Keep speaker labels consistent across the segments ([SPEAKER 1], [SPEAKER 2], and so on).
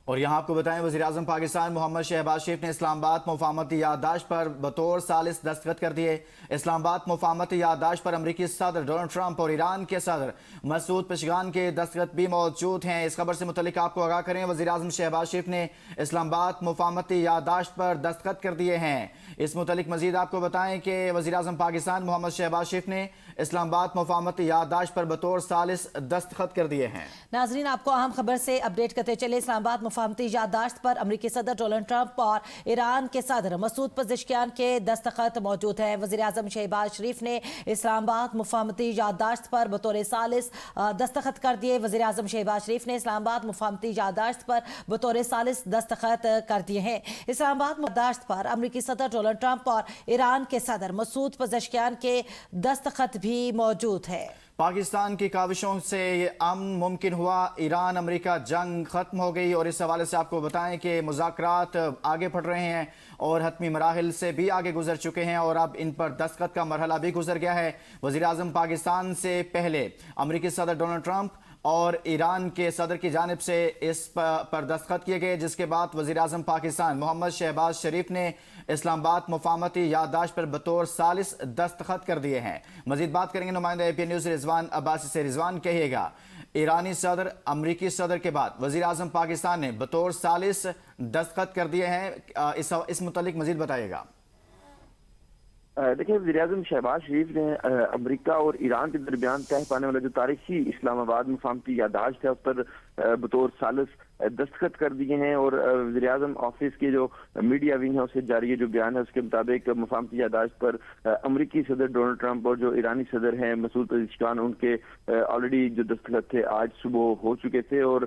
[SPEAKER 1] اور یہاں آپ کو بتائیں وزیراعظم پاکستان محمد شہباز شریف نے اسلام آباد مفاہمتی یادداشت پر بطور ثالث دستخط کر دیے۔ اسلام آباد مفاہمتی یادداشت پر امریکی صدر ڈونلڈ ٹرمپ اور ایران کے صدر مسعود پزشکیان کے دستخط بھی موجود ہیں۔ اس خبر سے متعلق آپ کو آگاہ کریں، وزیراعظم شہباز شریف نے اسلام آباد مفاہمتی یادداشت پر دستخط کر دیے ہیں۔ اس متعلق مزید آپ کو بتائیں کہ وزیراعظم پاکستان محمد شہباز شریف نے اسلام آباد مفاہمتی یادداشت پر بطور ثالث دستخط کر دیے ہیں۔
[SPEAKER 2] ناظرین، آپ کو اہم خبر سے اپڈیٹ کرتے چلے۔ اسلام آباد مفاہمتی یادداشت پر امریکی صدر ڈونلڈ ٹرمپ اور ایران کے صدر مسعود پزشکیان کے دستخط موجود ہیں۔ وزیراعظم شہباز شریف نے اسلام آباد مفاہمتی یادداشت پر بطور ثالث دستخط کر دیے۔ وزیراعظم شہباز شریف نے اسلام آباد مفاہمتی یادداشت پر بطور ثالث دستخط کر دیے ہیں۔ اسلام آباد یادداشت پر امریکی صدر ڈونلڈ ٹرمپ اور ایران کے صدر مسعود پزشکیان کے دستخط بھی موجود ہے۔
[SPEAKER 1] پاکستان کی کاوشوں سے یہ امن ممکن ہوا، ایران امریکہ جنگ ختم ہو گئی، اور اس حوالے سے آپ کو بتائیں کہ مذاکرات آگے بڑھ رہے ہیں اور حتمی مراحل سے بھی آگے گزر چکے ہیں اور اب ان پر دستخط کا مرحلہ بھی گزر گیا ہے۔ وزیراعظم پاکستان سے پہلے امریکی صدر ڈونلڈ ٹرمپ اور ایران کے صدر کی جانب سے اس پر دستخط کیے گئے، جس کے بعد وزیراعظم پاکستان محمد شہباز شریف نے اسلام آباد مفاہمتی یادداشت پر بطور ثالث دستخط کر دیے ہیں۔ مزید بات کریں گے نمائندہ اے پی نیوز رضوان عباسی سے۔ رضوان، کہیے گا ایرانی صدر امریکی صدر کے بعد وزیراعظم پاکستان نے بطور ثالث دستخط کر دیے ہیں، اس متعلق مزید بتائیے گا۔
[SPEAKER 3] دیکھیں، وزیراعظم شہباز شریف نے امریکہ اور ایران کے درمیان طے پانے والا جو تاریخی اسلام آباد مفاہمتی یادداشت ہے اس پر بطور ثالث دستخط کر دیے ہیں، اور وزیراعظم آفس کی جو میڈیا ونگ ہے اسے جاری جو بیان ہے اس کے مطابق مفاہمتی یادداشت پر امریکی صدر ڈونلڈ ٹرمپ اور جو ایرانی صدر ہیں مسعود پزشکیان ان کے آلریڈی جو دستخط تھے آج صبح ہو چکے تھے، اور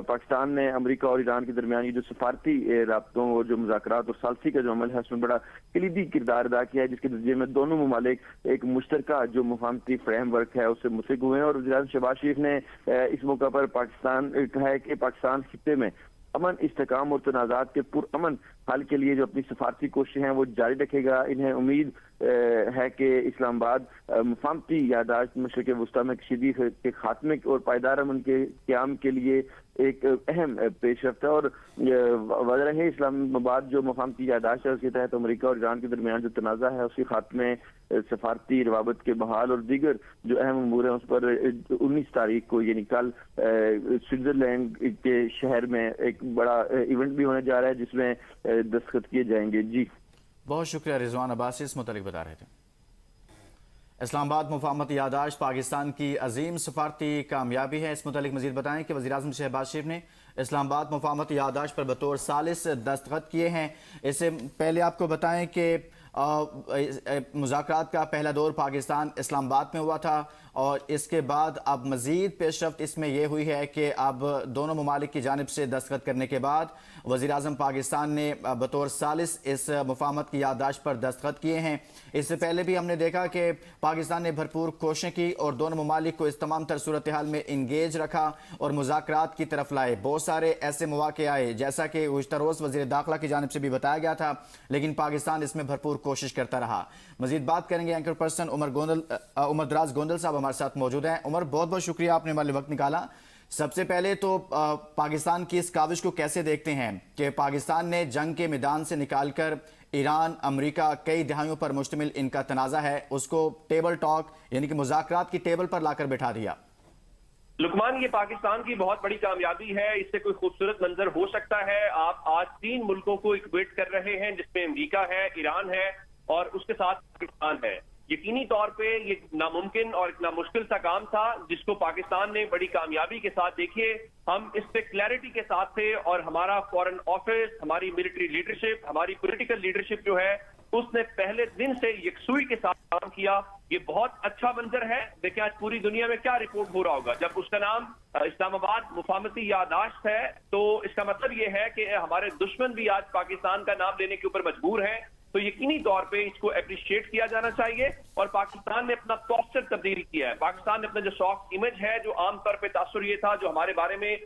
[SPEAKER 3] پاکستان نے امریکہ اور ایران کے درمیان یہ جو سفارتی رابطوں اور جو مذاکرات اور ثالثی کا جو عمل ہے اس میں بڑا کلیدی کردار ادا کیا ہے، جس کے نتیجے میں دونوں ممالک ایک مشترکہ جو مفاہمتی فریم ورک ہے اس سے منسلک ہوئے ہیں۔ اور وزیراعظم شہباز شریف نے اس موقع پر پاکستان کہا ہے کہ پاکستان خطے میں امن، استحکام اور تنازعات کے پرامن حل کے لیے جو اپنی سفارتی کوششیں ہیں وہ جاری رکھے گا۔ انہیں امید ہے کہ اسلام آباد مفاہمتی یادداشت مشرق وسطیٰ میں کشیدگی کے خاتمے اور پائیدار امن کے قیام کے لیے ایک اہم پیش رفت ہے، اور وجہ ہے اسلام آباد جو مفاہمتی یادداشت ہے اس کے تحت امریکہ اور ایران کے درمیان جو تنازع ہے اس کے خاتمے، سفارتی روابط کے بحال اور دیگر جو اہم امور ہیں اس پر 19 تاریخ کو یعنی کل سوئٹزرلینڈ کے شہر میں ایک بڑا ایونٹ بھی ہونے جا رہا ہے جس میں دستخط کیے جائیں گے۔ جی
[SPEAKER 1] بہت شکریہ رضوان عباسی، اس متعلق بتا رہے تھے۔ اسلام آباد مفاہمتی یادداشت پاکستان کی عظیم سفارتی کامیابی ہے۔ اس متعلق مزید بتائیں کہ وزیراعظم شہباز شریف نے اسلام آباد مفاہمتی یادداشت پر بطور ثالث دستخط کیے ہیں۔ اس سے پہلے آپ کو بتائیں کہ مذاکرات کا پہلا دور پاکستان اسلام آباد میں ہوا تھا، اور اس کے بعد اب مزید پیش رفت اس میں یہ ہوئی ہے کہ اب دونوں ممالک کی جانب سے دستخط کرنے کے بعد وزیراعظم پاکستان نے بطور ثالث اس مفاہمت کی یادداشت پر دستخط کیے ہیں۔ اس سے پہلے بھی ہم نے دیکھا کہ پاکستان نے بھرپور کوششیں کی اور دونوں ممالک کو اس تمام تر صورتحال میں انگیج رکھا اور مذاکرات کی طرف لائے۔ بہت سارے ایسے مواقع آئے جیسا کہ گزشتہ روز وزیر داخلہ کی جانب سے بھی بتایا گیا تھا، لیکن پاکستان اس میں بھرپور کوشش کرتا رہا۔ مزید بات کریں گے اینکر پرسن عمر دراز گوندل صاحب ہمارے ساتھ موجود ہیں۔ عمر، بہت بہت شکریہ آپ نے ہمارے وقت نکالا۔ سب سے پہلے تو پاکستان کی اس کاوش کو کیسے دیکھتے ہیں کہ پاکستان نے جنگ کے میدان سے نکال کر ایران امریکہ کئی دہائیوں پر مشتمل ان کا تنازع ہے اس کو ٹیبل ٹاک یعنی کہ مذاکرات کی ٹیبل پر لا کر بٹھا دیا؟
[SPEAKER 4] لقمان، یہ پاکستان کی بہت بڑی کامیابی ہے، اس سے کوئی خوبصورت منظر ہو سکتا ہے؟ آپ آج 3 ملکوں کو اکویٹ کر رہے ہیں جس میں امریکہ ہے، ایران ہے اور اس کے ساتھ پاکستان ہے۔ یقینی طور پہ یہ ناممکن اور اتنا مشکل سا کام تھا جس کو پاکستان نے بڑی کامیابی کے ساتھ دیکھیے ہم اس پہ کلیئرٹی کے ساتھ تھے، اور ہمارا فورن آفس، ہماری ملٹری لیڈرشپ، ہماری پولیٹیکل لیڈرشپ جو ہے اس نے پہلے دن سے یکسوئی کے ساتھ کام کیا۔ یہ بہت اچھا منظر ہے۔ دیکھیں آج پوری دنیا میں کیا رپورٹ ہو رہا ہوگا جب اس کا نام اسلام آباد مفاہمتی یادداشت ہے، تو اس کا مطلب یہ ہے کہ ہمارے دشمن بھی آج پاکستان کا نام لینے کے اوپر مجبور ہیں۔ تو یقینی طور پہ اس کو اپریشیٹ کیا جانا چاہیے، اور پاکستان نے اپنا پوسچر تبدیل کیا ہے۔ پاکستان نے اپنا جو سافٹ امیج ہے، جو عام طور پہ تاثر یہ تھا جو ہمارے بارے میں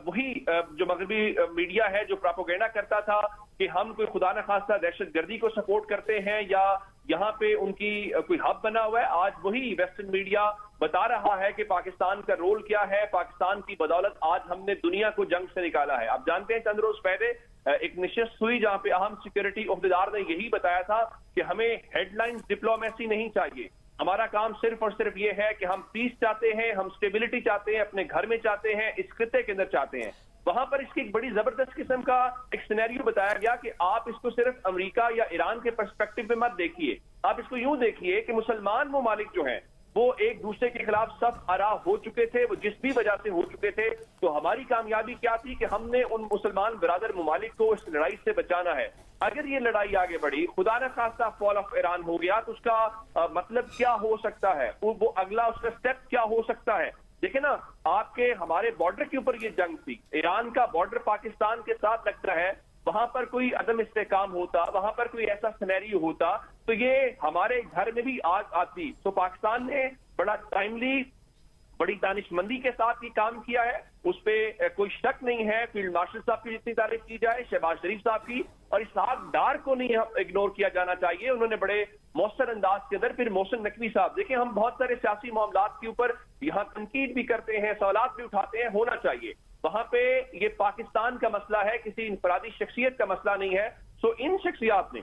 [SPEAKER 4] وہی جو مغربی میڈیا ہے جو پراپوگینڈا کرتا تھا کہ ہم کوئی خدا نخواستہ دہشت گردی کو سپورٹ کرتے ہیں یا یہاں پہ ان کی کوئی ہب بنا ہوا ہے، آج وہی ویسٹرن میڈیا بتا رہا ہے کہ پاکستان کا رول کیا ہے. پاکستان کی بدولت آج ہم نے دنیا کو جنگ سے نکالا ہے. آپ جانتے ہیں چند روز پہلے ایک نشست ہوئی جہاں پہ اہم سیکورٹی عہدیدار نے یہی بتایا تھا کہ ہمیں ہیڈ لائن ڈپلومیسی نہیں چاہیے. ہمارا کام صرف اور صرف یہ ہے کہ ہم پیس چاہتے ہیں, ہم سٹیبلٹی چاہتے ہیں, اپنے گھر میں چاہتے ہیں, اس خطے کے اندر چاہتے ہیں. وہاں پر اس کی ایک بڑی زبردست قسم کا ایک سینیریو بتایا گیا کہ آپ اس کو صرف امریکہ یا ایران کے پرسپیکٹو پہ مت دیکھیے, آپ اس کو یوں دیکھیے کہ مسلمان ممالک جو ہیں وہ ایک دوسرے کے خلاف صف آرا ہو چکے تھے, وہ جس بھی وجہ سے ہو چکے تھے. تو ہماری کامیابی کیا تھی کہ ہم نے ان مسلمان برادر ممالک کو اس لڑائی سے بچانا ہے. اگر یہ لڑائی آگے بڑھی, خدا نہ خواستہ فال آف ایران ہو گیا, تو اس کا مطلب کیا ہو سکتا ہے, وہ اگلا اس کا سٹیپ کیا ہو سکتا ہے. دیکھیں نا, آپ کے ہمارے بارڈر کے اوپر یہ جنگ تھی, ایران کا بارڈر پاکستان کے ساتھ لگتا ہے, وہاں پر کوئی عدم استحکام ہوتا, وہاں پر کوئی ایسا سینیریو ہوتا تو یہ ہمارے گھر میں بھی آگ آتی. تو پاکستان نے بڑا ٹائملی, بڑی دانش مندی کے ساتھ یہ کام کیا ہے, اس پہ کوئی شک نہیں ہے. فیلڈ مارشل صاحب کی جتنی تعریف کی جائے, شہباز شریف صاحب کی, اور اسحاق ڈار کو نہیں اگنور کیا جانا چاہیے. انہوں نے بڑے مؤثر انداز کے اندر. پھر محسن نقوی صاحب, دیکھیں ہم بہت سارے سیاسی معاملات کے اوپر یہاں تنقید بھی کرتے ہیں, سوالات بھی اٹھاتے ہیں, ہونا چاہیے. وہاں پہ یہ پاکستان کا مسئلہ ہے, کسی انفرادی شخصیت کا مسئلہ نہیں ہے. سو ان شخصیات نے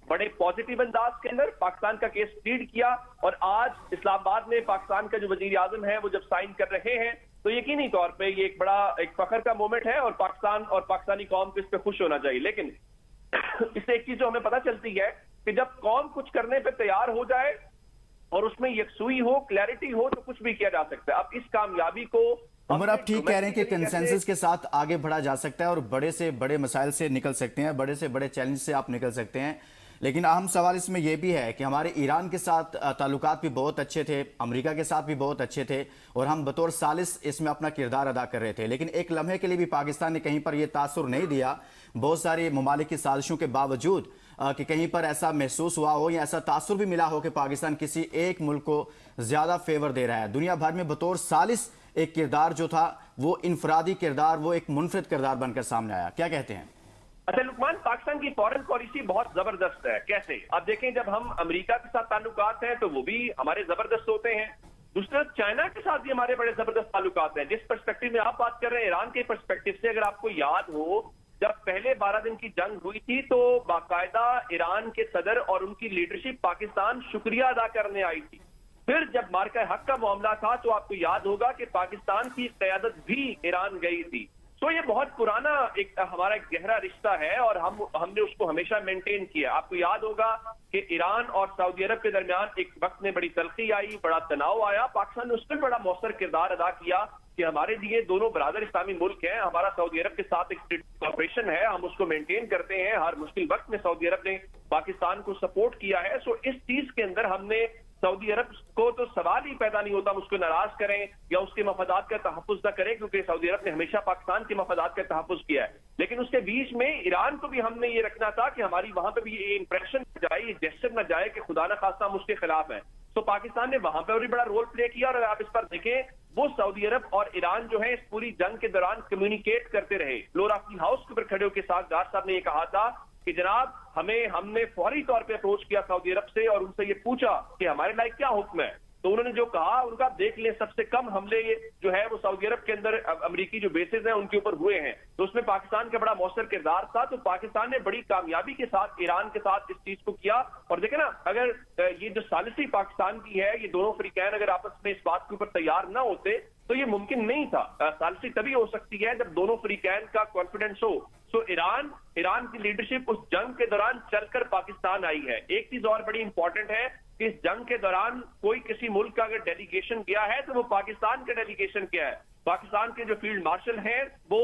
[SPEAKER 4] بڑے پازیٹیو انداز کے اندر پاکستان کا کیس لیڈ کیا, اور آج اسلام آباد میں پاکستان کا جو وزیر اعظم ہے وہ جب سائن کر رہے ہیں تو یقینی طور پہ یہ ایک بڑا ایک فخر کا مومنٹ ہے, اور پاکستان اور پاکستانی قوم کو اس پہ خوش ہونا چاہیے. لیکن اس سے ایک چیز جو ہمیں پتہ چلتی ہے کہ جب قوم کچھ کرنے پہ تیار ہو جائے اور اس میں یکسوئی ہو, کلیئرٹی ہو, تو کچھ بھی کیا جا سکتا ہے. اب اس کامیابی کو
[SPEAKER 1] عمر, آپ ٹھیک کہہ رہے ہیں کہ کنسنسس کے ساتھ آگے بڑھا جا سکتا ہے اور بڑے سے بڑے مسائل سے نکل سکتے ہیں, بڑے سے بڑے چیلنج سے آپ نکل سکتے ہیں. لیکن اہم سوال اس میں یہ بھی ہے کہ ہمارے ایران کے ساتھ تعلقات بھی بہت اچھے تھے, امریکہ کے ساتھ بھی بہت اچھے تھے, اور ہم بطور ثالث اس میں اپنا کردار ادا کر رہے تھے. لیکن ایک لمحے کے لیے بھی پاکستان نے کہیں پر یہ تاثر نہیں دیا, بہت ساری ممالک کی سازشوں کے باوجود, کہ کہیں پر ایسا محسوس ہوا ہو یا ایسا تاثر بھی ملا ہو کہ پاکستان کسی ایک ملک کو زیادہ فیور دے رہا ہے. دنیا بھر میں بطور ثالث ایک کردار جو تھا وہ انفرادی کردار, وہ ایک منفرد کردار بن کر سامنے آیا. کیا کہتے ہیں؟
[SPEAKER 4] اچھا لقمان, پاکستان کی فورن پالیسی بہت زبردست ہے. کیسے؟ اب دیکھیں, جب ہم امریکہ کے ساتھ تعلقات ہیں تو وہ بھی ہمارے زبردست ہوتے ہیں. دوسرا, چائنا کے ساتھ بھی ہمارے بڑے زبردست تعلقات ہیں. جس پرسپیکٹو میں آپ بات کر رہے ہیں, ایران کے پرسپیکٹو سے, اگر آپ کو یاد ہو, جب پہلے 12 دن کی جنگ ہوئی تھی تو باقاعدہ ایران کے صدر اور ان کی لیڈرشپ پاکستان شکریہ ادا کرنے آئی تھی. پھر جب مارکہ حق کا معاملہ تھا تو آپ کو یاد ہوگا کہ پاکستان کی قیادت بھی ایران گئی تھی. تو یہ بہت پرانا ایک ہمارا ایک گہرا رشتہ ہے, اور ہم نے اس کو ہمیشہ مینٹین کیا. آپ کو یاد ہوگا کہ ایران اور سعودی عرب کے درمیان ایک وقت میں بڑی تلخی آئی, بڑا تناؤ آیا. پاکستان نے اس پر بڑا مؤثر کردار ادا کیا کہ ہمارے لیے دونوں برادر اسلامی ملک ہیں, ہمارا سعودی عرب کے ساتھ ایک کوآپریشن ہے, ہم اس کو مینٹین کرتے ہیں. ہر مشکل وقت میں سعودی عرب نے پاکستان کو سپورٹ کیا ہے. سو اس چیز کے اندر ہم نے سعودی عرب کو تو سوال ہی پیدا نہیں ہوتا ہم اس کو ناراض کریں یا اس کے مفادات کا تحفظ نہ کریں, کیونکہ سعودی عرب نے ہمیشہ پاکستان کے مفادات کا تحفظ کیا ہے. لیکن اس کے بیچ میں ایران کو بھی ہم نے یہ رکھنا تھا کہ ہماری وہاں پہ بھی یہ امپریشن جائے, یہ جیسچر نہ جائے کہ خدا نہ خواستہ ہم اس کے خلاف ہیں. تو پاکستان نے وہاں پہ بھی بڑا رول پلے کیا, اور اگر آپ اس پر دیکھیں, وہ سعودی عرب اور ایران جو ہے اس پوری جنگ کے دوران کمیونیکیٹ کرتے رہے. فلور آف دی ہاؤس کے اوپر کھڑے ہو کے ساتھ ڈار صاحب نے یہ کہا تھا کہ جناب ہم نے فوری طور پہ اپروچ کیا سعودی عرب سے اور ان سے یہ پوچھا کہ ہمارے لائق کیا حکم ہے. تو انہوں نے جو کہا, ان کا دیکھ لیں, سب سے کم حملے جو ہے وہ سعودی عرب کے اندر امریکی جو بیسز ہیں ان کے اوپر ہوئے ہیں. تو اس میں پاکستان کا بڑا مؤثر کردار تھا. تو پاکستان نے بڑی کامیابی کے ساتھ ایران کے ساتھ اس چیز کو کیا. اور دیکھیں نا, اگر یہ جو ثالثی پاکستان کی ہے, یہ دونوں فریقین اگر آپس میں اس بات کے اوپر تیار نہ ہوتے تو یہ ممکن نہیں تھا. ثالثی تبھی ہو سکتی ہے جب دونوں فریقین کا کانفیڈنس ہو. سو ایران کی لیڈرشپ اس جنگ کے دوران چل کر پاکستان آئی ہے. ایک چیز اور بڑی امپورٹنٹ ہے کہ اس جنگ کے دوران کوئی کسی ملک کا اگر ڈیلیگیشن گیا ہے تو وہ پاکستان کا ڈیلیگیشن کیا ہے. پاکستان کے جو فیلڈ مارشل ہیں وہ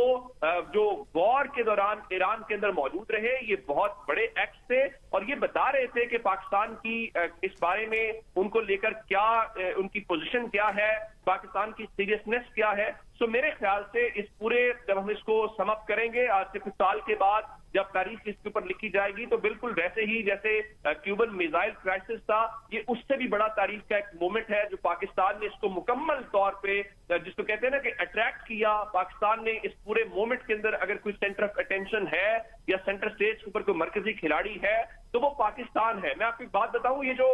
[SPEAKER 4] جو وار کے دوران ایران کے اندر موجود رہے, یہ بہت بڑے ایکٹس تھے, اور یہ بتا رہے تھے کہ پاکستان کی اس بارے میں ان کو لے کر کیا ان کی پوزیشن کیا ہے, پاکستان کی سیریسنس کیا ہے. سو میرے خیال سے اس پورے, جب ہم اس کو سم اپ کریں گے آج سے کچھ سال کے بعد, جب تاریخ اس کے اوپر لکھی جائے گی, تو بالکل ویسے ہی جیسے کیوبن میزائل کرائسس تھا, یہ اس سے بھی بڑا تاریخ کا ایک مومنٹ ہے جو پاکستان نے اس کو مکمل طور پہ, جس کو کہتے ہیں نا کہ اٹریکٹ کیا. پاکستان نے اس پورے مومنٹ کے اندر اگر کوئی سینٹر آف اٹینشن ہے یا سینٹر اسٹیج کے اوپر کوئی مرکزی کھلاڑی ہے تو وہ پاکستان ہے. میں آپ کو ایک بات بتاؤں, یہ جو